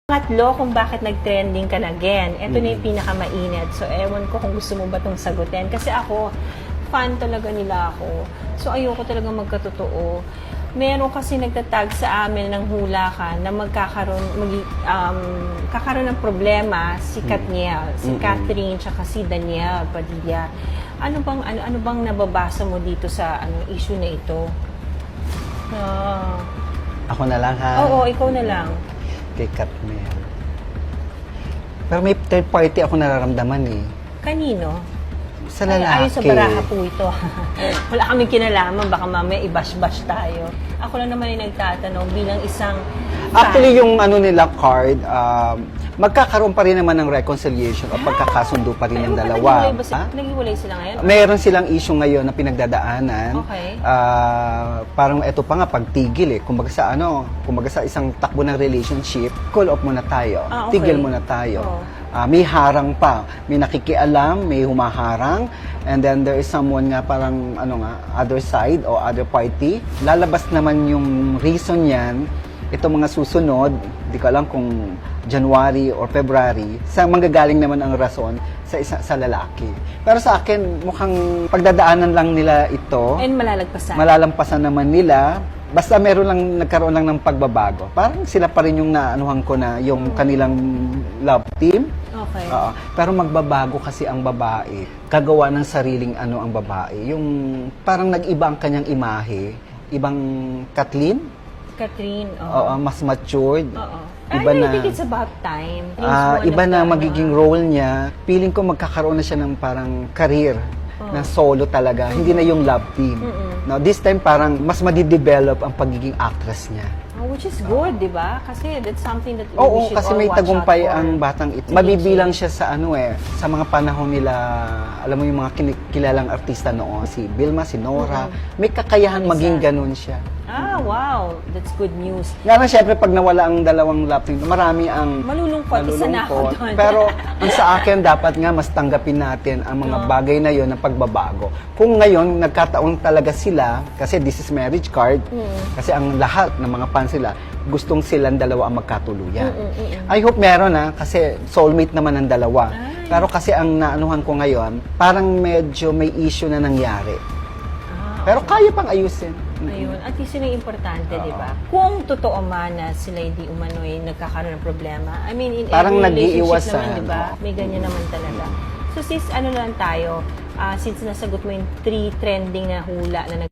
Pangatlo, kung bakit nag-trending ka na again. Ito na yung pinakamainit. So, ewan ko kung gusto mo ba itong sagutin. Kasi ako, fan talaga nila ako. So, ayoko talaga magkatotoo. Meron kasi nagtatag sa amin ng hula ka na kakaroon ng problema si Katniel, si Catherine, tsaka si Daniel Padilla. Ano bang nababasa mo dito sa issue na ito? Ako na lang, ha? Oo, ikaw na lang. Kay Katniel. Pero may third party ako nararamdaman eh. Kanino? Sa lalaki. Ayun sa baraha po ito. Wala kaming kinalaman, baka mamaya i-bash-bash tayo. Ako lang naman yung nagtatanong bilang isang fan. Actually, yung nila card, magkakaroon pa rin naman ng reconciliation o pagkakasundo pa rin ng dalawa. Naghiwalay sila ngayon? Meron silang issue ngayon na pinagdadaanan. Okay. Parang ito pa nga, pagtigil eh. Kumbaga sa isang takbo ng relationship, call off muna tayo. Okay. Tigil muna tayo. Oh. May harang pa. May nakikialam, may humaharang. And then there is someone nga parang other side o other party. Lalabas naman yung reason yan. Ito mga susunod, di ko alam kung January or February, sa manggagaling naman ang rason sa lalaki. Pero sa akin, mukhang pagdadaanan lang nila ito. And malalagpasan. Malalampasan naman nila. Basta nagkaroon lang ng pagbabago. Parang sila pa rin yung naanuhan ko na yung kanilang love team. Okay. Pero magbabago kasi ang babae. Kagawa ng sariling ang babae. Yung parang nag-iba ang kanyang imahe. Ibang Kathleen. Oo, mas matured. Oo. Iba I na. think it's about time. Iba na magiging role niya. Feeling ko magkakaroon na siya ng parang career na solo talaga. Hindi na yung love team. Now, this time parang mas madidevelop ang pagiging actress niya. Which is good, di ba? Kasi that's something that we Oo, should kasi all may watch tagumpay out for. ang batang ito. Mabibilang siya sa sa mga panahon nila, alam mo yung mga kilalang artista noon, si Vilma, si Nora, may kakayahan maging ganun siya. Wow. That's good news. Nga na, syempre, pag nawala ang dalawang love team, marami ang Malulungkot. Isa na ako doon. Pero, ang sa akin, dapat nga mas tanggapin natin ang mga bagay na yon ng pagbabago. Kung ngayon, nagkataon talaga sila, kasi this is marriage card, kasi ang lahat ng mga fans sila, gustong silang dalawa ang magkatuluyan. I hope meron kasi soulmate naman ang dalawa. Pero kasi ang naanuhan ko ngayon, parang medyo may issue na nangyari. Pero kaya pang ayusin. Ayun. At least yun ang importante, di ba? Kung totoo man na sila hindi umano'y nagkakaroon ng problema. I mean, in parang every relationship nag-iiwasan. naman, di ba? May ganyan naman talaga. So, sis, lang tayo, since nasagot mo yung 3 trending na hula na